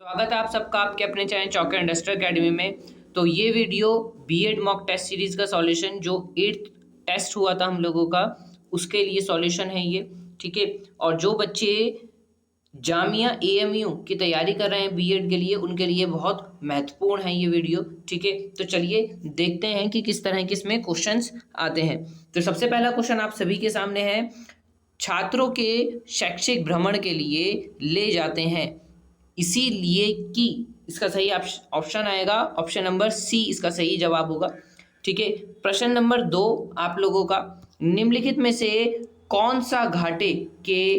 स्वागत है आप सबका आपके अपने चैनल चौका इंडस्ट्रियल एकेडमी में। तो ये video BEd mock test series का सॉल्यूशन जो 8th टेस्ट हुआ था हम लोगों का, उसके लिए सॉल्यूशन है ये। ठीक है। और जो बच्चे जामिया एएमयू की तैयारी कर रहे हैं बीएड के लिए, उनके लिए बहुत महत्वपूर्ण है ये वीडियो। ठीक है। तो चलिए देखते हैं कि किस तरह के इसमें क्वेश्चंस आते हैं। तो सबसे पहला क्वेश्चन आप सभी के सामने है, छात्रों के शैक्षिक भ्रमण के लिए ले जाते हैं इसीलिए कि, इसका सही ऑप्शन आएगा ऑप्शन नंबर सी, इसका सही जवाब होगा। ठीक है। प्रश्न नंबर 2 आप लोगों का, निम्नलिखित में से कौन सा घाटे के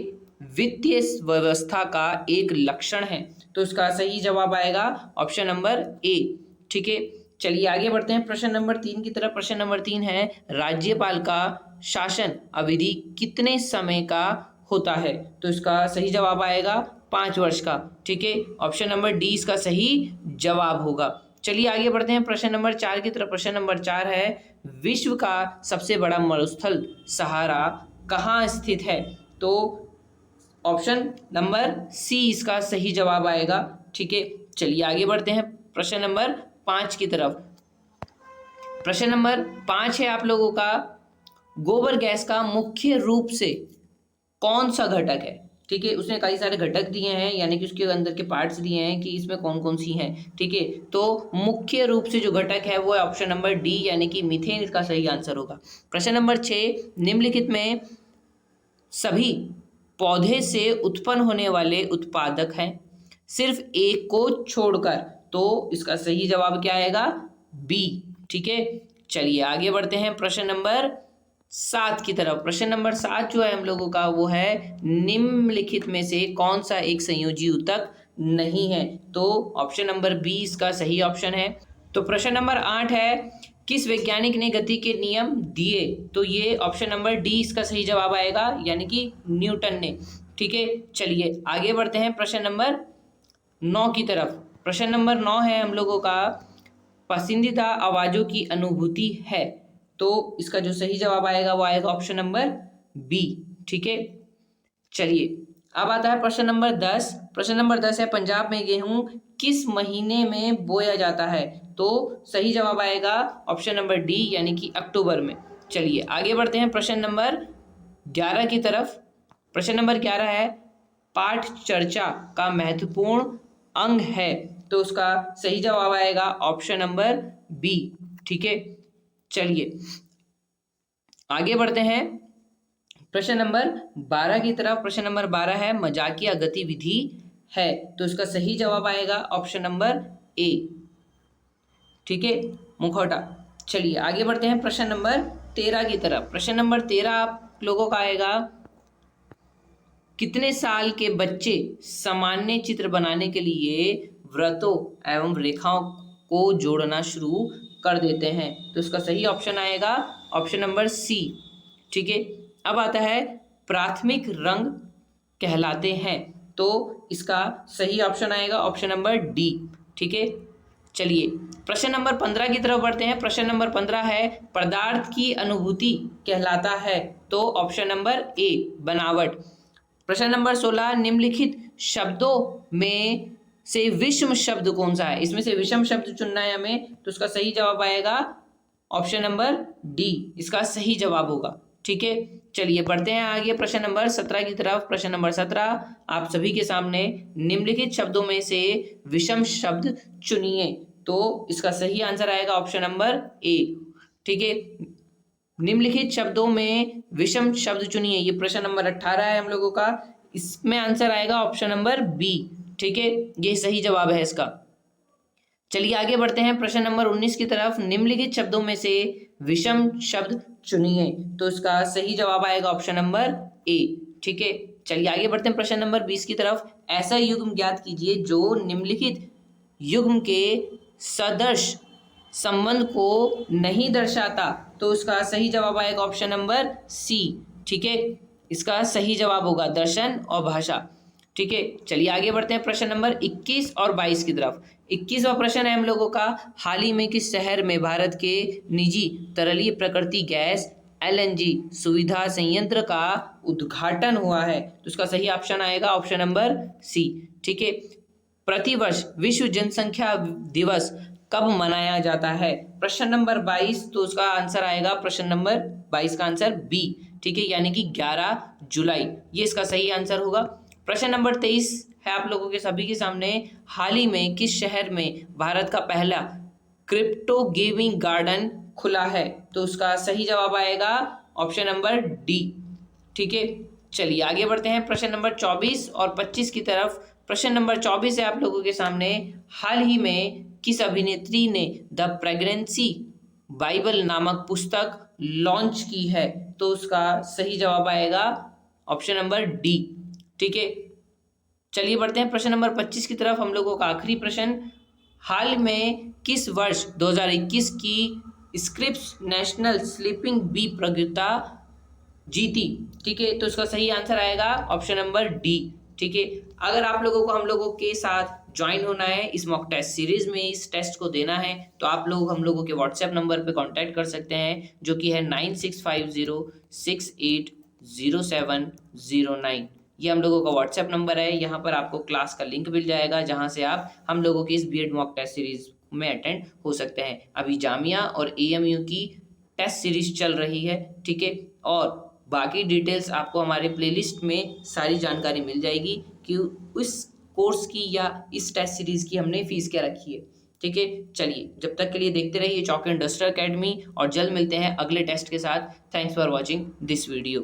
वित्तीय व्यवस्था का एक लक्षण है? तो इसका सही जवाब आएगा ऑप्शन नंबर ए। ठीक है। चलिए आगे बढ़ते हैं प्रश्न नंबर 3 की तरफ। प्रश्न नंबर 3 है, राज्यपाल का शासन अवधि कितने समय का होता है? तो इसका सही जवाब आएगा 5 वर्ष का। ठीक है। ऑप्शन नंबर डी इसका सही जवाब होगा। चलिए आगे बढ़ते हैं प्रश्न नंबर 4 की तरफ। प्रश्न नंबर 4 है, विश्व का सबसे बड़ा मरुस्थल सहारा कहाँ स्थित है? तो ऑप्शन नंबर सी इसका सही जवाब आएगा। ठीक है। चलिए आगे बढ़ते हैं प्रश्न नंबर 5 की तरफ। प्रश्न नंबर 5 है आप लोगों का, गोबर गैस का मुख्य रूप से कौन सा घटक है? ठीक है। उसने कई सारे घटक दिए हैं, यानी कि उसके अंदर के पार्ट्स दिए हैं कि इसमें कौन कौन सी हैं। ठीक है। तो मुख्य रूप से जो घटक है वो है ऑप्शन नंबर डी, यानी कि मीथेन इसका सही आंसर होगा। प्रश्न नंबर 6, निम्नलिखित में सभी पौधे से उत्पन्न होने वाले उत्पादक हैं सिर्फ एक को छोड़कर, तो इसका सही जवाब क्या आएगा? बी। ठीक है। चलिए आगे बढ़ते हैं प्रश्न नंबर 7 की तरफ। प्रश्न नंबर 7 जो है हम लोगों का वो है, निम्नलिखित में से कौन सा एक संयोजी ऊतक नहीं है? तो ऑप्शन नंबर बी इसका सही ऑप्शन है। तो प्रश्न नंबर 8 है, किस वैज्ञानिक ने गति के नियम दिए? तो ये ऑप्शन नंबर डी इसका सही जवाब आएगा, यानी कि न्यूटन ने। ठीक है। चलिए आगे बढ़ते हैं प्रश्न नंबर 9 की तरफ। प्रश्न नंबर 9 है हम लोगों का, पसंदीदा आवाज़ों की अनुभूति है। तो इसका जो सही जवाब आएगा वो आएगा ऑप्शन नंबर बी। ठीक है। चलिए अब आता है प्रश्न नंबर 10। प्रश्न नंबर 10 है, पंजाब में गेहूं किस महीने में बोया जाता है? तो सही जवाब आएगा ऑप्शन नंबर डी, यानी कि अक्टूबर में। चलिए आगे बढ़ते हैं प्रश्न नंबर 11 की तरफ। प्रश्न नंबर 11 है, पाठ चर्चा का महत्वपूर्ण अंग है। तो उसका सही जवाब आएगा ऑप्शन नंबर बी। ठीक है। चलिए आगे बढ़ते हैं प्रश्न नंबर 12 की तरफ। प्रश्न नंबर 12 है, मजाकिया गतिविधि है। तो इसका सही जवाब आएगा ऑप्शन नंबर ए। ठीक है, मुखौटा। चलिए आगे बढ़ते हैं प्रश्न नंबर 13 की तरफ। प्रश्न नंबर 13 आप लोगों का आएगा, कितने साल के बच्चे सामान्य चित्र बनाने के लिए वृत्तों एवं रेखाओं को जोड़ना शुरू कर देते हैं? तो इसका सही ऑप्शन आएगा ऑप्शन नंबर सी। ठीक है। अब आता है, प्राथमिक रंग कहलाते हैं। तो इसका सही ऑप्शन आएगा ऑप्शन नंबर डी। ठीक है। चलिए प्रश्न नंबर 15 की तरफ बढ़ते हैं। प्रश्न नंबर 15 है, पदार्थ की अनुभूति कहलाता है। तो ऑप्शन नंबर ए, बनावट। प्रश्न नंबर 16, निम्नलिखित शब्दों में से विषम शब्द कौन सा है? इसमें से विषम शब्द चुनना है हमें। तो इसका सही जवाब आएगा ऑप्शन नंबर डी, इसका सही जवाब होगा। ठीक है। चलिए बढ़ते हैं आगे प्रश्न नंबर 17 की तरफ। प्रश्न नंबर 17 आप सभी के सामने, निम्नलिखित शब्दों में से विषम शब्द चुनिए। तो इसका सही आंसर आएगा ऑप्शन नंबर ए। ठीक है। निम्नलिखित शब्दों में विषम शब्द चुनिए, ये प्रश्न नंबर 18 है हम लोगों का। इसमें आंसर आएगा ऑप्शन नंबर बी। ठीक है, ये सही जवाब है इसका। चलिए आगे बढ़ते हैं प्रश्न नंबर 19 की तरफ। निम्नलिखित शब्दों में से विषम शब्द चुनिए। तो इसका सही जवाब आएगा ऑप्शन नंबर ए। ठीक है। चलिए आगे बढ़ते हैं प्रश्न नंबर 20 की तरफ। ऐसा युग्म ज्ञात कीजिए जो निम्नलिखित युग्म के सदृश संबंध को नहीं दर्शाता। तो इसका सही जवाब आएगा ऑप्शन नंबर सी। ठीक है, इसका सही जवाब होगा दर्शन और भाषा। ठीक है। चलिए आगे बढ़ते हैं प्रश्न नंबर 21 और 22 की तरफ। 21वां प्रश्न है हम लोगों का, हाल ही में किस शहर में भारत के निजी तरलीय प्रकृति गैस एलएनजी सुविधा संयंत्र का उद्घाटन हुआ है? तो इसका सही ऑप्शन आएगा ऑप्शन नंबर सी। ठीक है। प्रतिवर्ष विश्व जनसंख्या दिवस कब मनाया जाता है? प्रश्न नंबर 22, तो उसका आंसर आएगा प्रश्न नंबर 22 का आंसर बी, ठीक है, यानी कि 11 जुलाई, ये इसका सही आंसर होगा। प्रश्न नंबर 23 है आप लोगों के सभी के सामने, हाल ही में किस शहर में भारत का पहला क्रिप्टो गेमिंग गार्डन खुला है? तो उसका सही जवाब आएगा ऑप्शन नंबर डी, ठीक है। चलिए आगे बढ़ते हैं प्रश्न नंबर 24 और 25 की तरफ। प्रश्न नंबर 24 है आप लोगों के सामने, हाल ही में किस अभिनेत्री ने द प्रेगनेंसी बाइबल नामक पुस्तक लॉन्च की है? तो उसका सही जवाब आएगा ऑप्शन नंबर डी, ठीक है। चलिए बढ़ते हैं प्रश्न नंबर 25 की तरफ। हम लोगों का आखिरी प्रश्न, हाल में किस वर्ष 2021 की स्क्रिप्स नेशनल स्लीपिंग बी प्रतियोगिता जीती? ठीक है, तो इसका सही आंसर आएगा ऑप्शन नंबर डी, ठीक है। अगर आप लोगों को हम लोगों के साथ ज्वाइन होना है इस मॉक टेस्ट सीरीज में, इस टेस्ट को देना है, तो आप लोग हम लोगों के व्हाट्सएप नंबर पे कांटेक्ट कर सकते हैं, जो कि है 9650680709। ये हम लोगों का व्हाट्सएप नंबर है। यहाँ पर आपको क्लास का लिंक मिल जाएगा, जहाँ से आप हम लोगों की इस बीएड मॉक टेस्ट सीरीज में अटेंड हो सकते हैं। अभी जामिया और एएमयू की टेस्ट सीरीज चल रही है, ठीक है, और बाकी डिटेल्स आपको हमारे प्लेलिस्ट में सारी जानकारी मिल जाएगी कि उस कोर्स की या इस टेस्ट सीरीज की हमने फीस क्या रखी है, ठीक है। चलिए जब तक के लिए देखते रहिए चॉक एंड डस्टर एकेडमी, और जल्द मिलते हैं अगले टेस्ट के साथ। Thanks for watching this video.